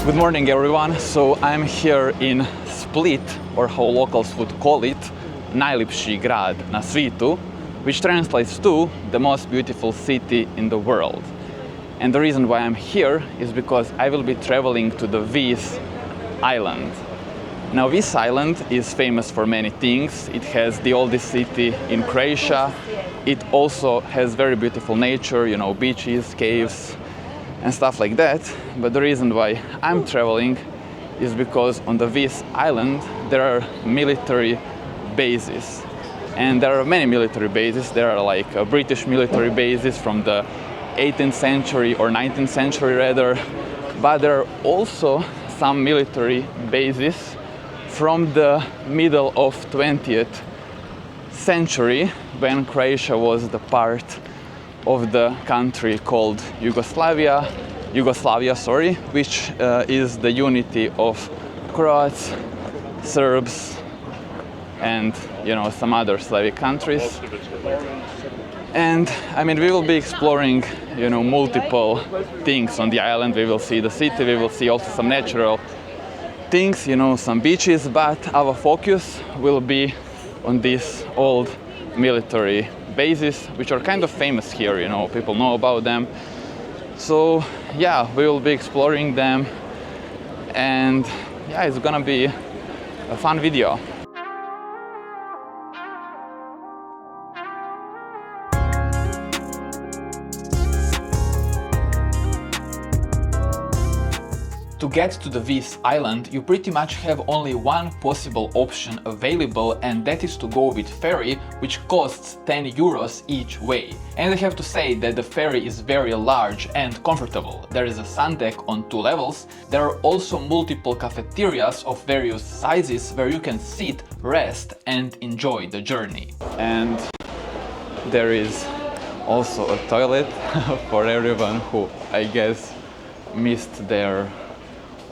Good morning everyone. So I'm here in Split, or how locals would call it, najljepši grad na svijetu, which translates to the most beautiful city in the world. And the reason why I'm here is because I will be traveling to the Vis island. Now Vis island is famous for many things. It has the oldest city in Croatia. It also has very beautiful nature, you know, beaches, caves, and stuff like that. But the reason why I'm traveling is because on the Vis island there are military bases. And there are many military bases. There are like British military bases from the 18th century or 19th century rather. But there are also some military bases from the middle of 20th century, when Croatia was the part of the country called Yugoslavia, which is the unity of Croats, Serbs, and some other Slavic countries. And I mean, we will be exploring multiple things on the island. We will see the city, we will see also some natural things, some beaches, but our focus will be on these old military bases, which are kind of famous here, people know about them. So yeah, we will be exploring them, and yeah, it's gonna be a fun video. To get to the Vis island, you pretty much have only one possible option available, and that is to go with ferry, which costs 10 euros each way. And I have to say that the ferry is very large and comfortable. There is a sun deck on 2 levels. There are also multiple cafeterias of various sizes where you can sit, rest, and enjoy the journey. And there is also a toilet for everyone who, I guess, missed their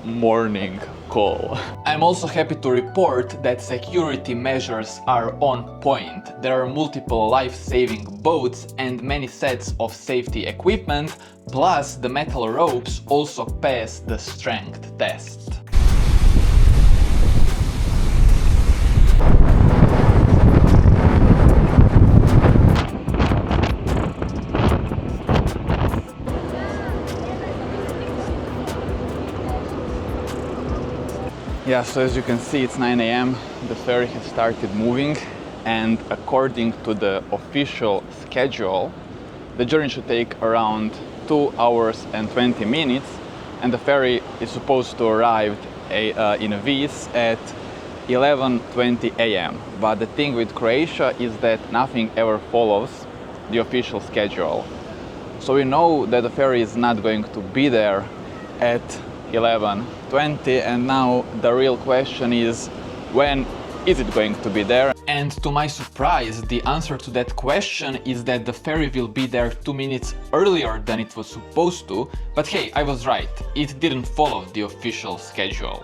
morning call. I'm also happy to report that security measures are on point. There are multiple life-saving boats and many sets of safety equipment, plus the metal ropes also pass the strength test. Yeah, so as you can see, it's 9 a.m. The ferry has started moving, and according to the official schedule, the journey should take around 2 hours and 20 minutes, and the ferry is supposed to arrive in Vis at 11:20 a.m. But the thing with Croatia is that nothing ever follows the official schedule. So we know that the ferry is not going to be there at 11:20, and now the real question is, when is it going to be there? And to my surprise, the answer to that question is that the ferry will be there 2 minutes earlier than it was supposed to. But hey, I was right, it didn't follow the official schedule.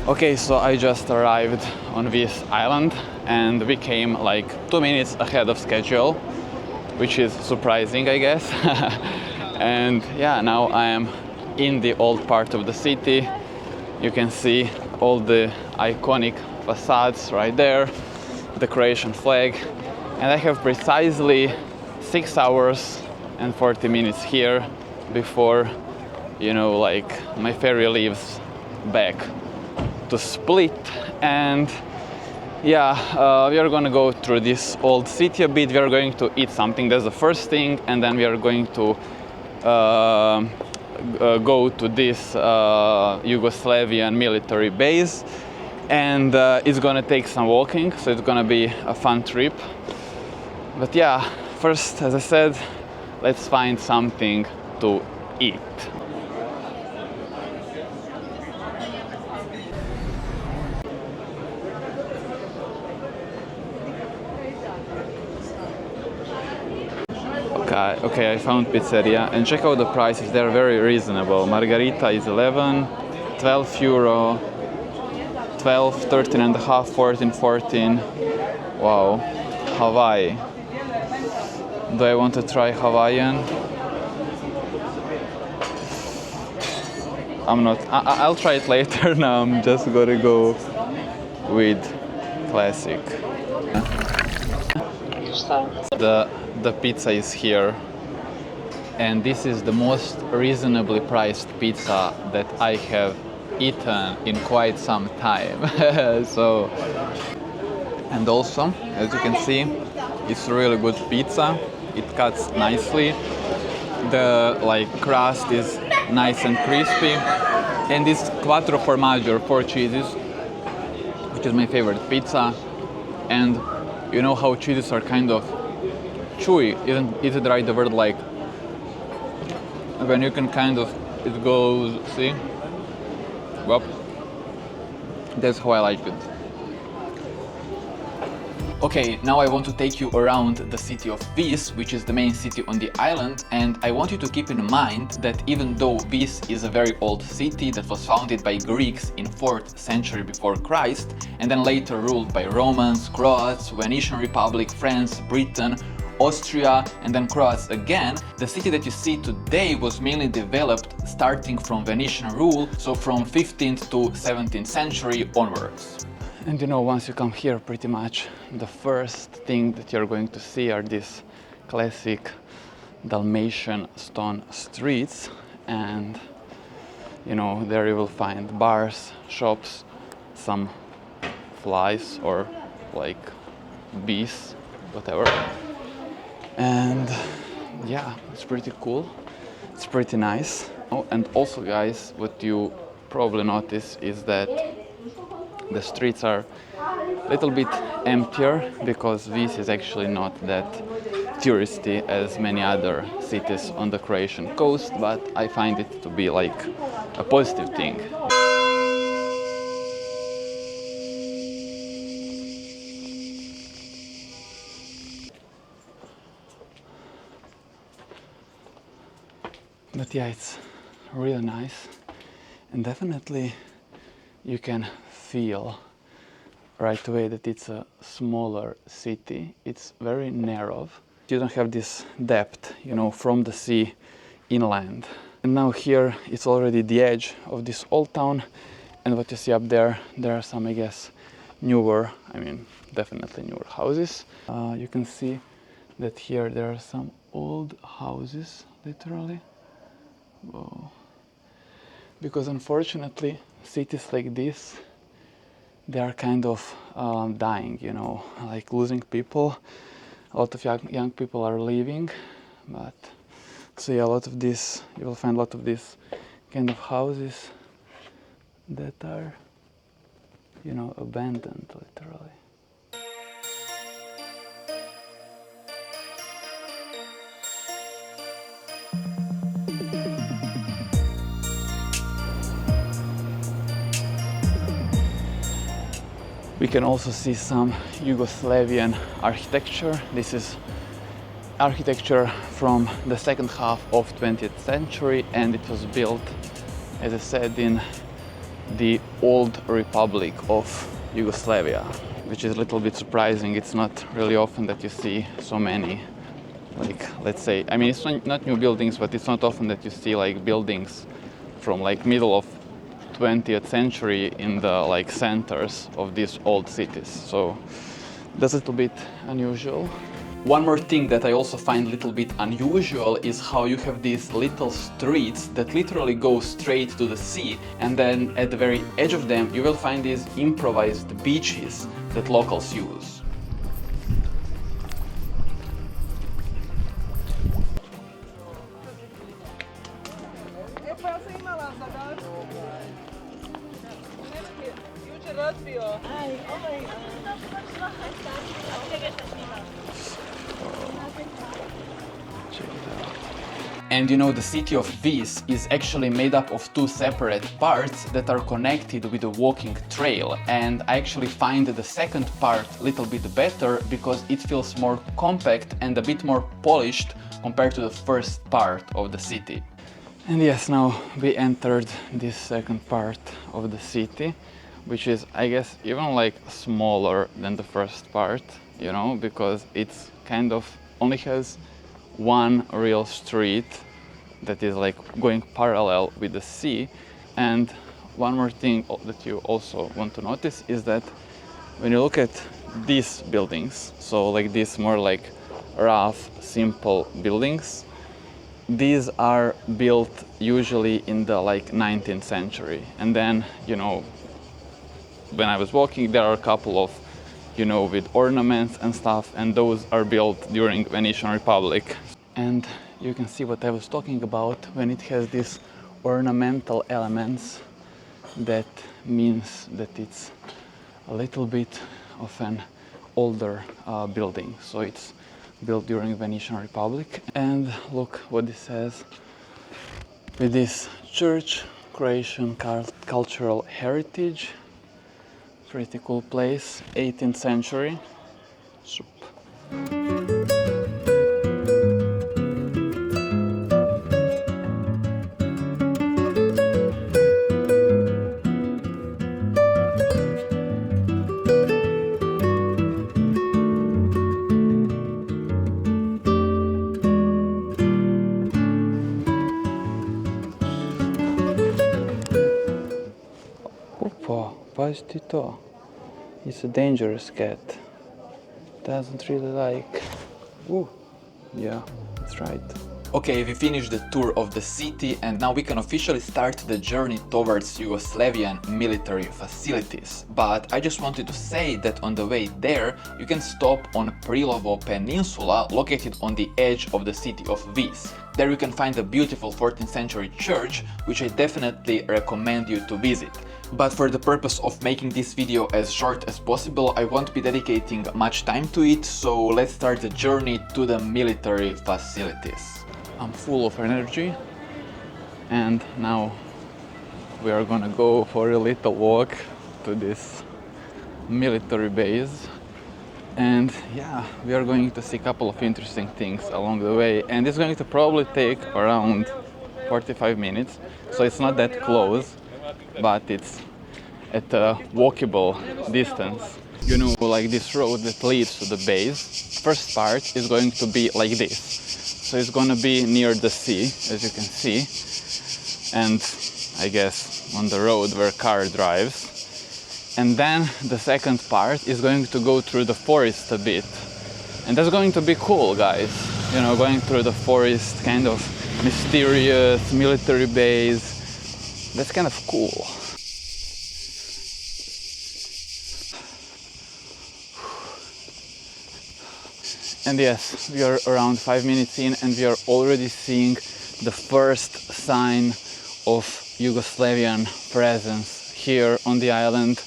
Okay, so I just arrived on Vis island and we came like 2 minutes ahead of schedule, which is surprising, I guess. And yeah, now I am in the old part of the city. You can see all the iconic facades right there, the Croatian flag, and I have precisely 6 hours and 40 minutes here before, my ferry leaves back to Split. And yeah, we are gonna go through this old city a bit. We are going to eat something, that's the first thing, and then we are going to go to this Yugoslavian military base, and it's gonna take some walking, so it's gonna be a fun trip. But yeah, first, as I said, let's find something to eat. Okay, I found pizzeria, and check out the prices, they're very reasonable. Margarita is 11, 12 euro, 12, 13 and a half, 14, 14. Wow. Hawaii. Do I want to try Hawaiian? I'm not. I'll try it later. Now I'm just gonna go with classic. The pizza is here, and this is the most reasonably priced pizza that I have eaten in quite some time. So, and also, as you can see, it's really good pizza. It cuts nicely. The crust is nice and crispy, and this quattro formaggio, or 4 cheeses, which is my favorite pizza. And you know how cheeses are kind of chewy, isn't it right, the word, like when you can kind of, it goes, see, well, that's how I like it. Okay, now I want to take you around the city of Vis, which is the main city on the island, and I want you to keep in mind that even though Vis is a very old city that was founded by Greeks in 4th century before Christ, and then later ruled by Romans, Croats, Venetian Republic, France, Britain, Austria, and then Croats again, the city that you see today was mainly developed starting from Venetian rule, so from 15th to 17th century onwards. And you know, once you come here, pretty much the first thing that you're going to see are these classic Dalmatian stone streets, and you know, there you will find bars, shops, some flies or like bees, whatever. And yeah, it's pretty cool, it's pretty nice. Oh, and also guys, what you probably notice is that the streets are a little bit emptier, because Vis is actually not that touristy as many other cities on the Croatian coast, but I find it to be like a positive thing. But yeah, it's really nice, and definitely you can feel right away that it's a smaller city. It's very narrow. You don't have this depth, you know, from the sea inland. And now here it's already the edge of this old town, and what you see up there, there are some, I guess, newer, I mean, definitely newer houses. You can see that here there are some old houses, literally. Whoa. Because unfortunately, cities like this, they are kind of dying, you know, like losing people. A lot of young people are leaving, but so yeah, a lot of this, you will find a lot of these kind of houses that are, you know, abandoned, literally. We can also see some Yugoslavian architecture. This is architecture from the second half of 20th century, and it was built, as I said, in the old Republic of Yugoslavia, which is a little bit surprising. It's not really often that you see so many, like, let's say, I mean, it's not new buildings, but it's not often that you see like buildings from like middle of 20th century in the like centers of these old cities. So that's a little bit unusual. One more thing that I also find a little bit unusual is how you have these little streets that literally go straight to the sea, and then at the very edge of them you will find these improvised beaches that locals use. And you know, the city of Vis is actually made up of two separate parts that are connected with a walking trail, and I actually find the second part a little bit better because it feels more compact and a bit more polished compared to the first part of the city. And yes, now we entered this second part of the city, which is, I guess, even like smaller than the first part, you know, because it's kind of only has one real street that is like going parallel with the sea, And one more thing that you also want to notice is that when you look at these buildings, so like these more like rough, simple buildings, these are built usually in the like 19th century. And then, you know, when I was walking, there are a couple of, you know, with ornaments and stuff, and those are built during Venetian Republic. And you can see what I was talking about when it has these ornamental elements. That means that it's a little bit of an older building. So it's built during Venetian Republic. And look what this says. With this church, Croatian cultural heritage. Pretty cool place, 18th century. Soup. Opa, pazite to. It's a dangerous cat. Doesn't really like. Ooh, yeah, that's right. Okay, we finished the tour of the city and now we can officially start the journey towards Yugoslavian military facilities. But I just wanted to say that on the way there you can stop on Prilovo Peninsula located on the edge of the city of Vis. There you can find a beautiful 14th century church which I definitely recommend you to visit. But for the purpose of making this video as short as possible, I won't be dedicating much time to it, so let's start the journey to the military facilities. I'm full of energy and now we are gonna go for a little walk to this military base. And yeah, we are going to see a couple of interesting things along the way, and it's going to probably take around 45 minutes, so it's not that close, but it's at a walkable distance. You know, like this road that leads to the base, first part is going to be like this. So it's gonna be near the sea, as you can see, and I guess on the road where car drives. And then the second part is going to go through the forest a bit. And that's going to be cool, guys. You know, going through the forest, kind of mysterious military base. That's kind of cool. And yes, we are around 5 minutes in and we are already seeing the first sign of Yugoslavian presence here on the island.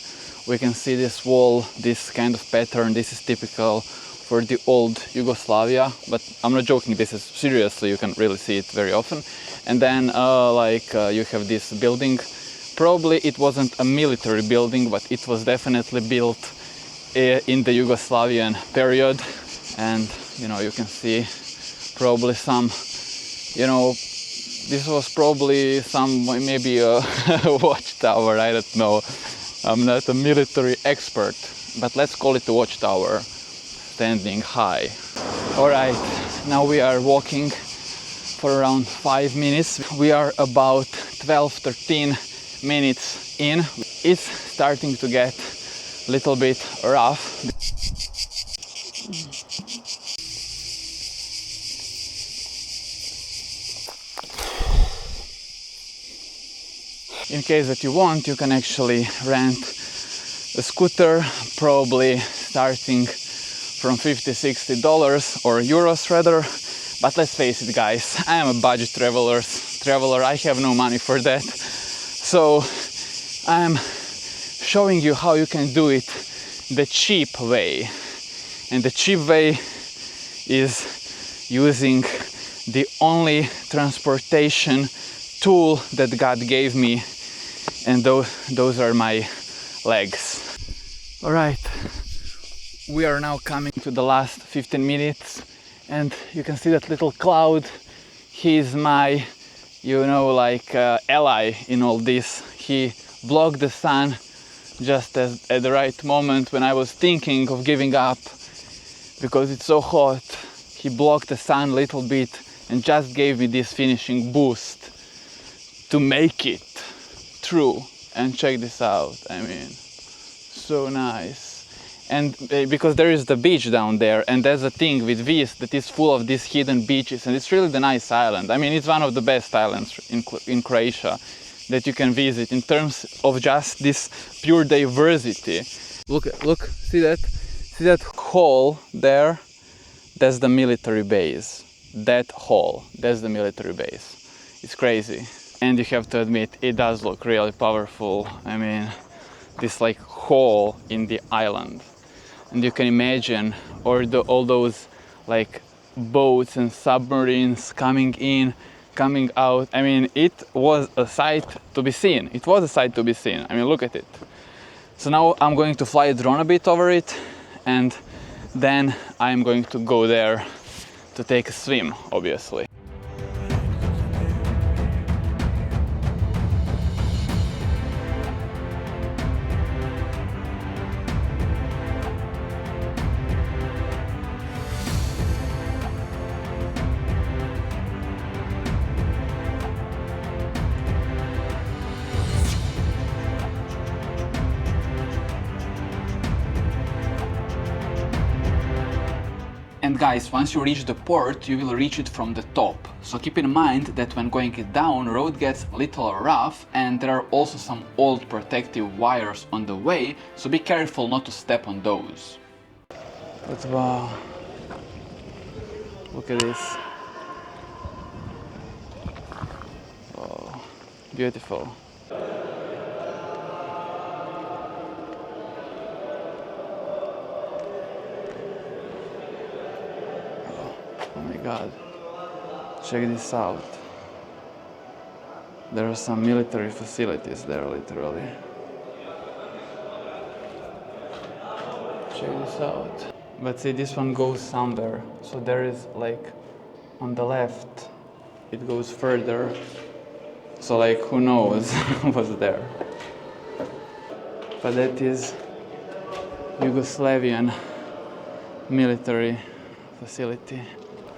We can see this wall, this kind of pattern. This is typical for the old Yugoslavia, but I'm not joking, this is seriously, you can really see it very often. And then you have this building. Probably it wasn't a military building, but it was definitely built in the Yugoslavian period. And you know, you can see probably some, you know, this was probably some, maybe a watchtower, I don't know. I'm not a military expert, but let's call it a watchtower, standing high. Alright, now we are walking for around 5 minutes. We are about 12-13 minutes in. It's starting to get a little bit rough. In case that you want, you can actually rent a scooter, probably starting from $50-60 or euros rather. But let's face it, guys, I am a budget traveler. I have no money for that. So I'm showing you how you can do it the cheap way. And the cheap way is using the only transportation tool that God gave me, and those are my legs. All right, we are now coming to the last 15 minutes and you can see that little cloud. He's my, you know, like ally in all this. He blocked the sun just at the right moment when I was thinking of giving up because it's so hot. He blocked the sun a little bit and just gave me this finishing boost to make it through. And check this out, I mean, so nice. And because there is the beach down there, and there's a thing with Vis that is full of these hidden beaches, and it's really the nice island. I mean, it's one of the best islands in Croatia that you can visit in terms of just this pure diversity. Look, see that hole there? That's the military base. That hole, that's the military base. It's crazy. And you have to admit, it does look really powerful. I mean, this like hole in the island. And you can imagine all those like boats and submarines coming in, coming out. I mean, it was a sight to be seen. It was a sight to be seen. I mean, look at it. So now I'm going to fly a drone a bit over it, and then I'm going to go there to take a swim, obviously. And guys, once you reach the port, you will reach it from the top. So keep in mind that when going it down, road gets a little rough, and there are also some old protective wires on the way, so be careful not to step on those. But wow, look at this. Oh, beautiful. Oh my god, check this out. There are some military facilities there, literally. Check this out. But see, this one goes somewhere. So there is like on the left, it goes further. So like, who knows what's there. But that is Yugoslavian military facility.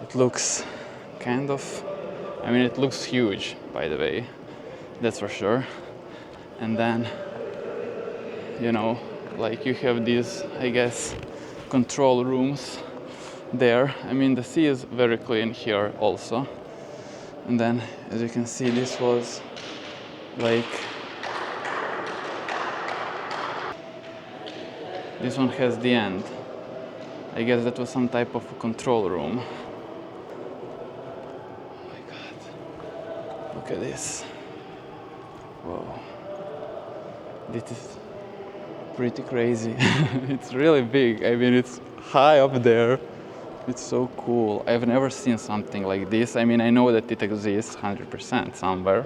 It looks kind of, I mean, it looks huge, by the way, that's for sure. And then, you know, like you have these, I guess, control rooms there. I mean, the sea is very clean here also. And then, as you can see, this was like, this one has the end. I guess that was some type of control room. Look at this. Whoa. This is pretty crazy. It's really big. I mean, it's high up there. It's so cool. I've never seen something like this. I mean, I know that it exists 100% somewhere,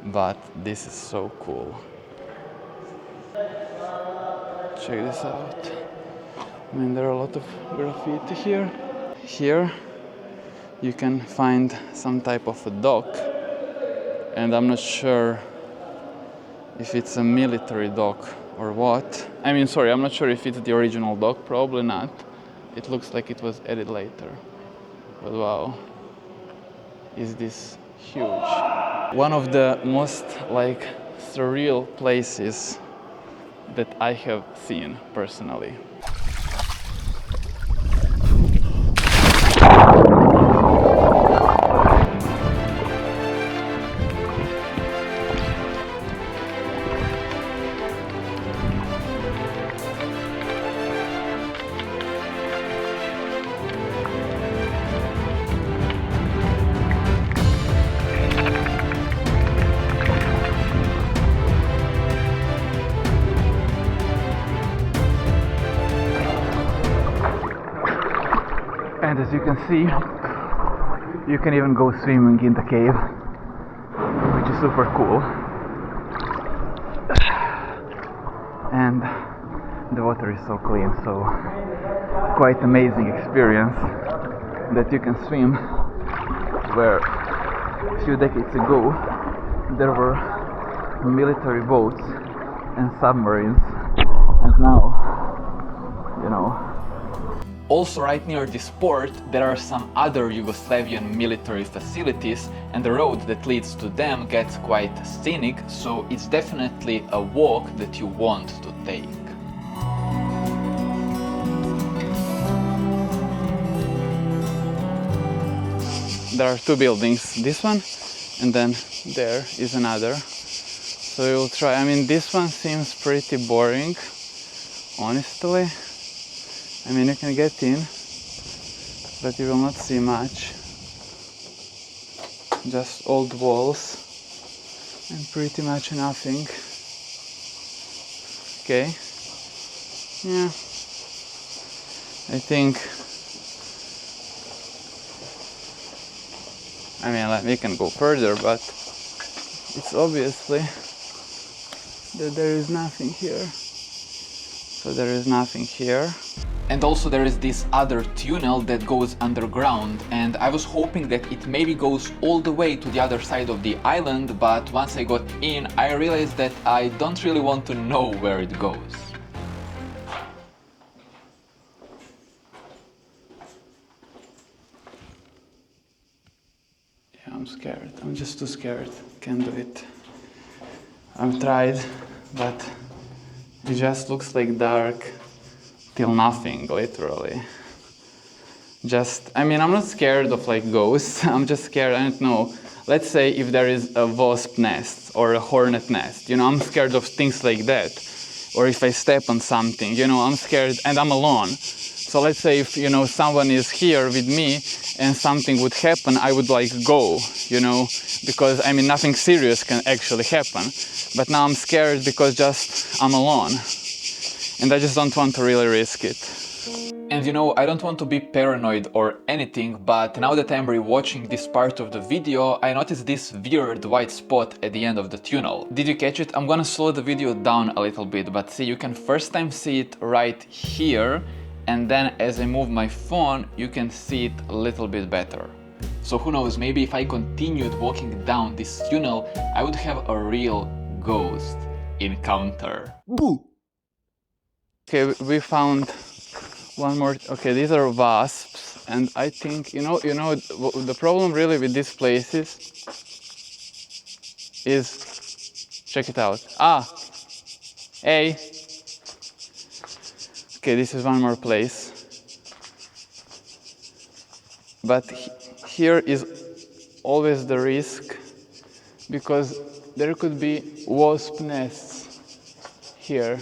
but this is so cool. Check this out. I mean, there are a lot of graffiti here. Here, you can find some type of a dock. And I'm not sure if it's a military dock or what. I mean, sorry, I'm not sure if it's the original dock, probably not. It looks like it was added later. But wow, is this huge. One of the most like surreal places that I have seen personally. And as you can see, you can even go swimming in the cave, which is super cool. And the water is so clean, so quite amazing experience that you can swim where a few decades ago there were military boats and submarines, and now, you know, Also, right near this port, there are some other Yugoslavian military facilities, and the road that leads to them gets quite scenic, so it's definitely a walk that you want to take. There are two buildings, this one, and then there is another. So we'll try. I mean, this one seems pretty boring, honestly. I mean, you can get in, but you will not see much. Just old walls and pretty much nothing. Okay. Yeah. I think, I mean, we can go further, but it's obviously that there is nothing here. So there is nothing here. And also there is this other tunnel that goes underground, and I was hoping that it maybe goes all the way to the other side of the island, but once I got in, I realized that I don't really want to know where it goes. Yeah, I'm scared. I'm just too scared. Can't do it. I've tried, but it just looks like dark till nothing, literally. Just, I mean, I'm not scared of like ghosts. I'm just scared, I don't know. Let's say if there is a wasp nest or a hornet nest, you know, I'm scared of things like that. Or if I step on something, you know, I'm scared and I'm alone. So let's say if, you know, someone is here with me and something would happen, I would like go, you know, because I mean, nothing serious can actually happen. But now I'm scared because just I'm alone. And I just don't want to really risk it. And you know, I don't want to be paranoid or anything, but now that I'm rewatching this part of the video, I noticed this weird white spot at the end of the tunnel. Did you catch it? I'm gonna slow the video down a little bit, but see, you can first time see it right here, and then as I move my phone, you can see it a little bit better. So who knows, maybe if I continued walking down this tunnel, I would have a real ghost encounter. Boo! Okay, we found one more. Okay, these are wasps, and I think you know the problem really with these places is, check it out. Ah, hey. Okay, this is one more place, but here is always the risk because there could be wasp nests here.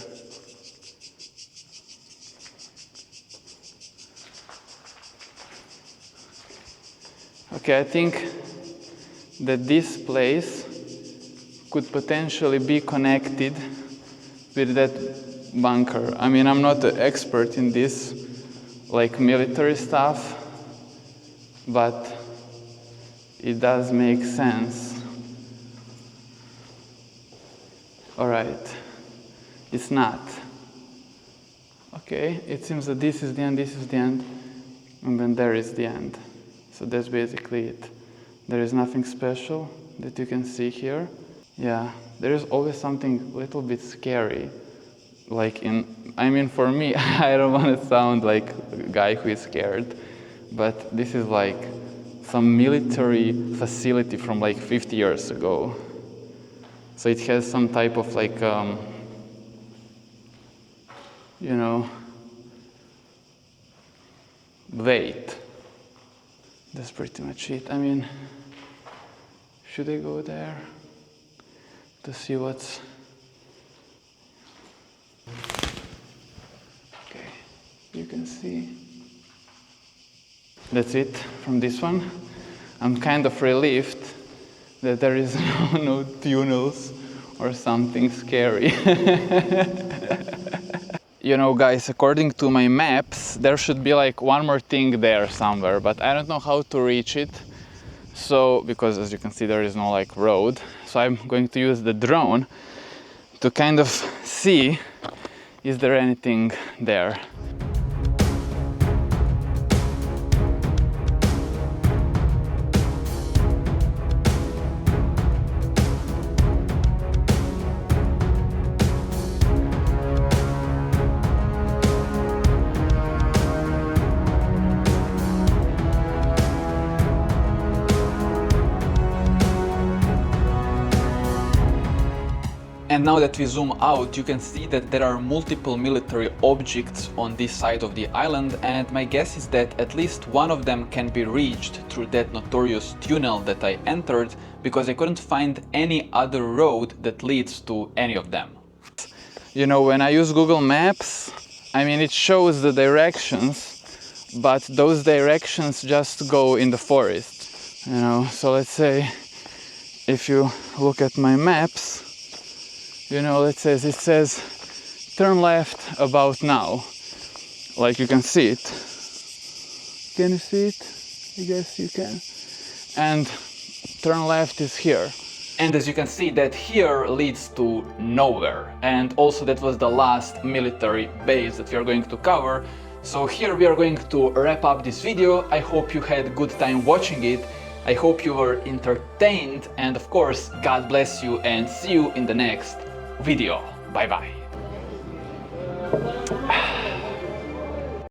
Okay, I think that this place could potentially be connected with that bunker. I mean, I'm not an expert in this, like military stuff, but it does make sense. All right, it's not. Okay, it seems that this is the end, this is the end, and then there is the end. So that's basically it. There is nothing special that you can see here. Yeah, there is always something a little bit scary. Like I mean, for me, I don't want to sound like a guy who is scared, but this is like some military facility from like 50 years ago. So it has some type of like, you know, weight. That's pretty much it. I mean, should I go there to see what's... Okay, you can see. That's it from this one. I'm kind of relieved that there is no tunnels or something scary. You know, guys, according to my maps, there should be like one more thing there somewhere, but I don't know how to reach it. So, because as you can see, there is no like road. So I'm going to use the drone to kind of see, is there anything there? And now that we zoom out, you can see that there are multiple military objects on this side of the island, and my guess is that at least one of them can be reached through that notorious tunnel that I entered, because I couldn't find any other road that leads to any of them. You know, when I use Google Maps, I mean, it shows the directions, but those directions just go in the forest, you know. So let's say if you look at my maps, you know, it says turn left about now, like you can see it. Can you see it? I guess you can. And turn left is here. And as you can see, that here leads to nowhere. And also that was the last military base that we are going to cover. So here we are going to wrap up this video. I hope you had a good time watching it. I hope you were entertained, and of course, God bless you, and see you in the next video. Bye bye.